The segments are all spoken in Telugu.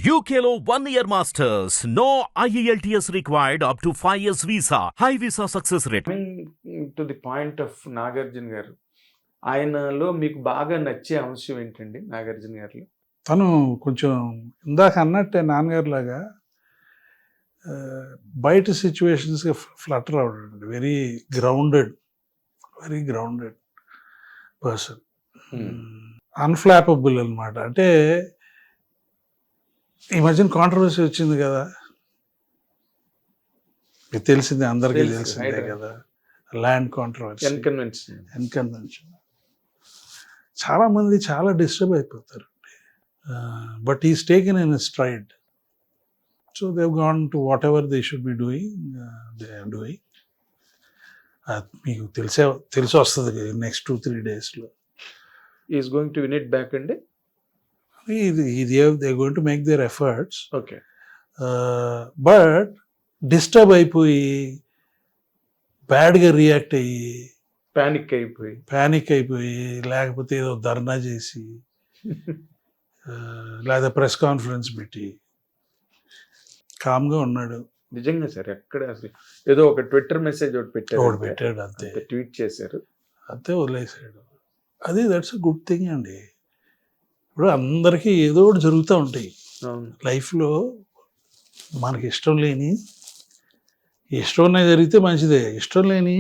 UKLO 1 year masters. No IELTS required up to 5 years visa. High visa success rate. Coming to the point of Nagarjuna గారు, ఆయనలో మీకు బాగా నచ్చే అంశం ఏంటండి? నాగార్జున గారిలో తను కొంచెం ఇందాక అన్నట్టే నాన్నగారు లాగా బయట సిచ్యువేషన్స్కి ఫ్లటర్ అవడండి. Very grounded person. అన్ఫ్లాపబుల్ అనమాట. అంటే ఈ మధ్యన కాంట్రవర్సీ వచ్చింది కదా, మీకు తెలిసిందే, అందరికీ తెలిసిందే కదా, ల్యాండ్ కాంట్రవర్సీ, ఎన్కన్వెన్షన్. చాలా మంది చాలా డిస్టర్బ్ అయిపోతారు. But he's taken in stride. So they've gone to whatever they should be doing, they are doing. మీకు తెలిసి వస్తుంది నెక్స్ట్ 2-3 daysలో. He's going to win it back అండి. They going to make their efforts. Okay, but disturb అయిపోయి బ్యాడ్గా రియాక్ట్ అయ్యి ప్యానిక్ అయిపోయి లేకపోతే ఏదో ధర్నా చేసి లేదా ప్రెస్ కాన్ఫరెన్స్ పెట్టి కామ్గా ఉన్నాడు. నిజంగా సార్, ఎక్కడ అసలు ఏదో ఒక ట్విట్టర్ మెసేజ్ ఒకటి పెట్టాడు, అంతే. ట్వీట్ చేశారు, అంతే, వదిలేసాడు. అది దట్స్ అ గుడ్ థింగ్ అండి. ఇప్పుడు అందరికీ ఏదో ఒకటి జరుగుతూ ఉంటాయి లైఫ్లో. మనకి ఇష్టం జరిగితే మంచిదే, ఇష్టం లేని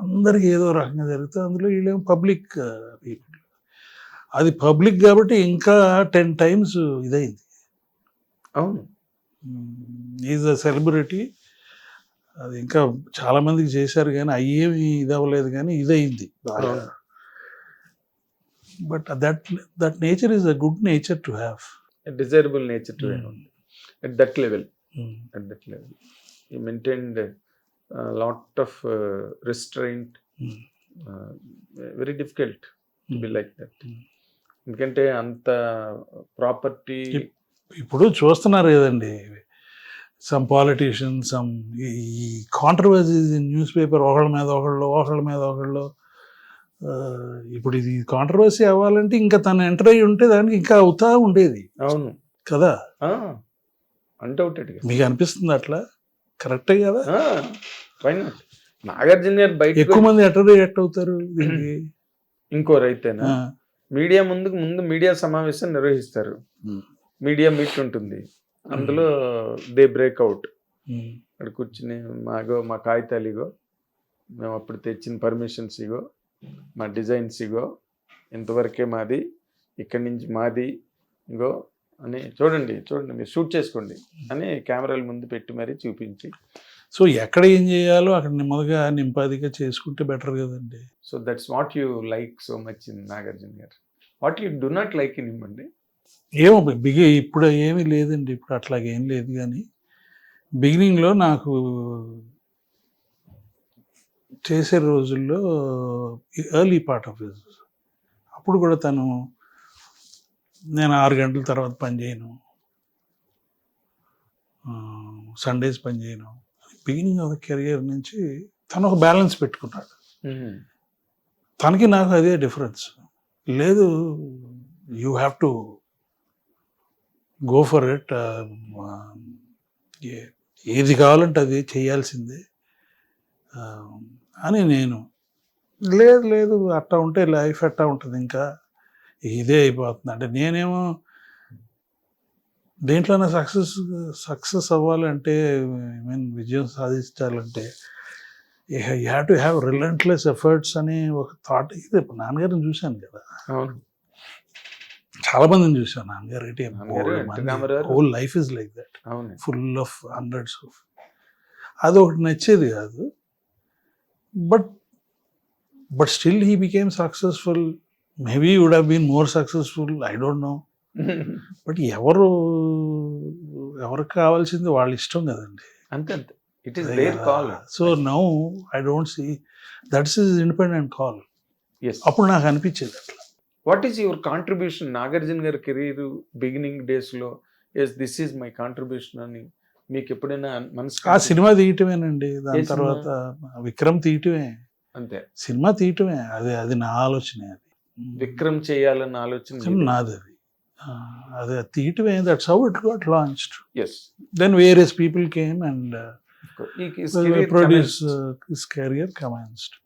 అందరికీ ఏదో రకంగా జరిగితే అందులో వీళ్ళేమో పబ్లిక్ పీపుల్. అది పబ్లిక్ కాబట్టి ఇంకా 10 times ఇదైంది. అవును, ఈజ్ అ సెలబ్రిటీ. అది ఇంకా చాలా మందికి చేశారు కానీ అయ్యేమి ఇది అవ్వలేదు, కానీ ఇదయింది బాగా. But that nature is a good nature to have, desirable nature to have at that level. He maintained a lot of restraint. Very difficult to be like that. ఎందుకంటే అంత ప్రాపర్టీ ఇప్పుడు చూస్తున్నారు కదండి, సమ్ పాలిటీషియన్స్, ఈ కాంట్రవర్సీస్ ఇన్ న్యూస్ పేపర్, ఒకళ్ళ మీద ఒకళ్ళు. ఇప్పుడు ఇది కాంట్రవర్సీ అవ్వాలంటే ఇంకా తను ఎంటర్ అయ్యి ఉంటే దానికి ఇంకా అవుతా ఉండేది. అవును కదా, అన్డౌటెడ్. మీకు అనిపిస్తుంది అట్లా? కరెక్టే కదా. నాగార్జున గారు బయట ఎక్కువ మంది ఎట్లా రియాక్ట్ అవుతారు దీనికి? ఇంకోరైతేనా మీడియా ముందు మీడియా సమావేశం నిర్వహిస్తారు, మీడియా మీట్ ఉంటుంది, అందులో దే బ్రేక్అవుట్. అక్కడ కూర్చుని మా కాగితాలు ఇగో, మేము అప్పుడు తెచ్చిన పర్మిషన్స్ ఇగో, మా డిజైన్స్ ఇగో, ఇంతవరకే మాది, ఇక్కడి నుంచి మాది ఇగో అని చూడండి మీరు షూట్ చేసుకోండి అని కెమెరాల ముందు పెట్టి మరీ చూపించి. సో ఎక్కడ ఏం చేయాలో అక్కడ నెమ్మదిగా నింపాదిగా చేసుకుంటే బెటర్ కదండి. So that's what you like so much in Nagarjuna garu. What you do not like in him అండి? ఏమో ఇప్పుడు ఏమీ లేదండి, ఇప్పుడు అట్లాగేం లేదు. కానీ బిగినింగ్లో నాకు చేసే రోజుల్లో ఎర్లీ పార్ట్ ఆఫ్ హిస్, అప్పుడు కూడా నేను 6 గంటల తర్వాత పని చేయను, సండేస్ పని చేయను. బిగినింగ్ ఆఫ్ ద కెరియర్ నుంచి తను ఒక బ్యాలెన్స్ పెట్టుకున్నాడు. తనకి నాకు అదే డిఫరెన్స్ లేదు. You have to go for it. ఏది కావాలంటే అది చేయాల్సిందే అని నేను, లేదు అట్టా ఉంటే లైఫ్ ఎట్టా ఉంటుంది, ఇంకా ఇదే అయిపోతుంది. అంటే నేనేమో దేంట్లోనే సక్సెస్ అవ్వాలంటే, విజయం సాధించాలంటే you have to have relentless efforts అని ఒక థాట్. ఇది నాన్నగారిని చూశాను కదా, చాలా మందిని చూశాను. నాన్నగారు whole life is like that, full of hundreds of. అది ఒకటి నచ్చేది కాదు. But still he became successful. Maybe would have been more successful, I don't know. But ఎవరికి కావాల్సింది వాళ్ళ ఇష్టం కదండి. అంతే, it is there call. So now I don't see that's his independent call. అప్పుడు నాకు అనిపించేది అట్లా. What is your contribution Nagarjuna గారి కెరీర్ బిగినింగ్ డేస్లో? దిస్ ఈజ్ మై కాంట్రిబ్యూషన్ అని మీకు ఎప్పుడైనా మనసు? ఆ సినిమా తీయటమేనండి. దాని తర్వాత విక్రమ్ తీయటమే, అంతే. సినిమా తీయటమే, అది నా ఆలోచనే. అది విక్రమ్ చేయాలన్న ఆలోచన నాది. అది అది తీయటమే, that's how it got launched. Yes, then various people came and produce his career commenced.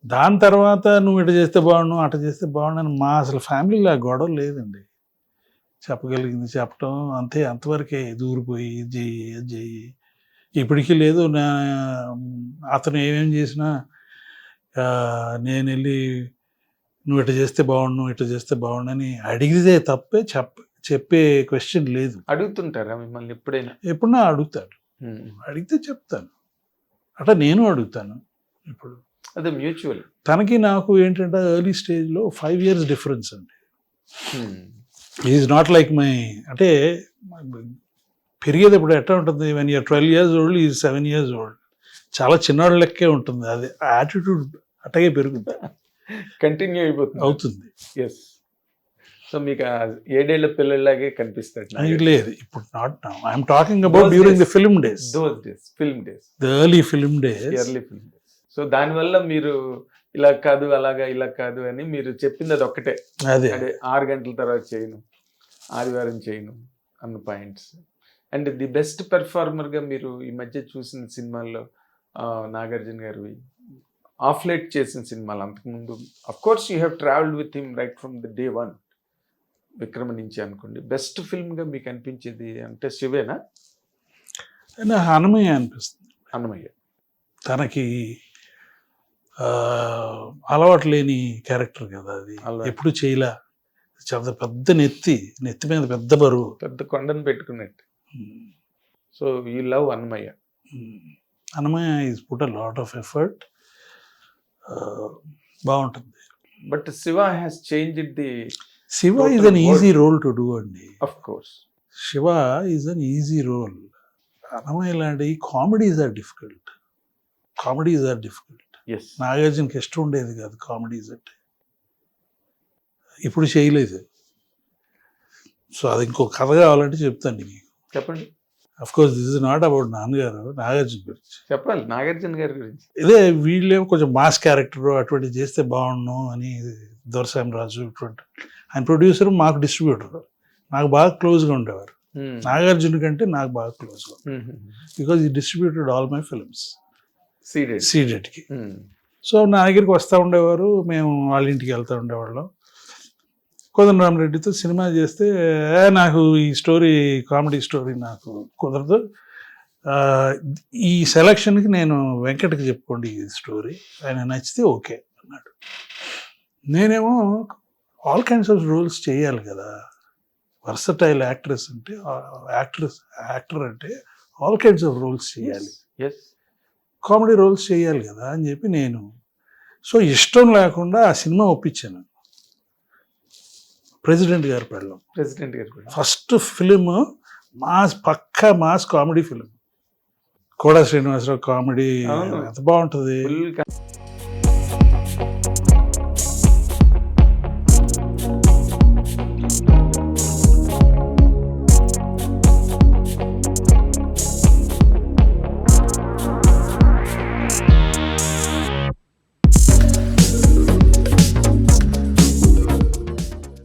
దాని తర్వాత నువ్వు ఇటు చేస్తే బాగుండు అటు చేస్తే బాగుండు అని మా అసలు ఫ్యామిలీలో ఆ గొడవ లేదండి. చెప్పగలిగింది చెప్పటం అంతే, అంతవరకే. దూరిపోయి ఇది చెయ్యి అది చెయ్యి ఇప్పటికీ లేదు. అతను ఏమేం చేసినా నేను వెళ్ళి నువ్వు ఇటు చేస్తే బాగుండు ఇటు చేస్తే బాగుండు అని అడిగితే తప్పే, చెప్పే క్వశ్చన్ లేదు. అడుగుతుంటారా మిమ్మల్ని ఎప్పుడైనా? ఎప్పుడన్నా అడుగుతాడు, అడిగితే చెప్తాను. అట్లా నేను అడుగుతాను. ఇప్పుడు అదే మ్యూచువల్. తనకి నాకు ఏంటంటే ఎర్లీ స్టేజ్లో 5 years డిఫరెన్స్ అండి. ఈజ్ నాట్ లైక్ మై, అంటే పెరిగేది ఇప్పుడు ఎట్లా ఉంటుంది, when you're 12 years old is 7 years old. చాలా చిన్నవాళ్ళ లెక్కే ఉంటుంది. అది యాటిట్యూడ్ అట్టగే పెరుగుతుంది, కంటిన్యూ అవుతుంది. ఎస్. సో మీకు 7 ఏళ్ల పిల్లలాగే కనిపిస్తాడు. లేదు ఇప్పుడు, not now. I'm talking about during the film days. Those days, film days, the early film days. Early film days. So దానివల్ల మీరు ఇలా కాదు అలాగా ఇలా కాదు అని మీరు చెప్పింది అది ఒక్కటే, అదే 6 గంటల తర్వాత చేయను, ఆదివారం చేయను అన్న పాయింట్స్. అండ్ ది బెస్ట్ పెర్ఫార్మర్గా మీరు ఈ మధ్య చూసిన సినిమాల్లో నాగార్జున గారివి, ఆఫ్ లైట్ చేసిన సినిమాలు, అంతకుముందు of course you have travelled with him right from the day 1, విక్రమ నుంచి అనుకోండి. బెస్ట్ ఫిల్మ్గా మీకు అనిపించేది అంటే శివేనా? అన్నమయ్య అనిపిస్తుంది. అన్నమయ్య తనకి అలవాటు లేని క్యారెక్టర్ కదా అది, ఎప్పుడు చేయలే. చాలా పెద్ద నెత్తి మీద పెద్ద బరువు, పెద్ద కొండను పెట్టుకున్నట్టు. So you love Annamayya. Annamayya is put a lot of effort. బాగుంటుంది. But Shiva has changed the. Shiva is an easy role to do అండి. Of course Shiva is an easy role. Annamayya లాంటి కామెడీస్ ఆర్ డిఫికల్ట్. ఎస్. నాగార్జునకి ఇష్టం ఉండేది కాదు కామెడీస్ అంటే, ఇప్పుడు చేయలేదు. సో అది ఇంకో కథ కావాలంటే చెప్తాను మీకు. చెప్పండి. Of course this is not about నాన్నగారు, నాగార్జున గురించి చెప్పాలి. నాగార్జున గారి గురించి ఇదే, వీళ్ళేమో కొంచెం మాస్ క్యారెక్టర్ అటువంటి చేస్తే బాగుండు అని దొరసాయం రాజు ఇటువంటి ఆయన ప్రొడ్యూసర్, మాకు డిస్ట్రిబ్యూటర్, నాకు బాగా క్లోజ్గా ఉండేవారు. నాగార్జున కంటే నాకు బాగా క్లోజ్గా, because he distributed all my films సీడెడ్కి. సో నా దగ్గరికి వస్తూ ఉండేవారు, మేము వాళ్ళ ఇంటికి వెళ్తూ ఉండేవాళ్ళం. కోదండరామరెడ్డితో సినిమా చేస్తే నాకు ఈ స్టోరీ, కామెడీ స్టోరీ నాకు కుదరదు, ఈ సెలక్షన్కి నేను వెంకట్కి చెప్పుకోండి ఈ స్టోరీ, ఆయన నచ్చితే ఓకే అన్నాడు. నేనేమో ఆల్ కైండ్స్ ఆఫ్ రోల్స్ చేయాలి కదా, వర్సటైల్ యాక్ట్రెస్ అంటే యాక్టర్ అంటే ఆల్ కైండ్స్ ఆఫ్ రోల్స్ చేయాలి, కామెడీ రోల్స్ చేయాలి కదా అని చెప్పి నేను, సో ఇష్టం లేకుండా ఆ సినిమా ఒప్పించాను. ప్రెసిడెంట్ గారు పెళ్ళం, ఫస్ట్ ఫిలిం పక్కా మాస్ కామెడీ ఫిలిం. కోడా శ్రీనివాసరావు కామెడీ ఎంత బాగుంటుంది.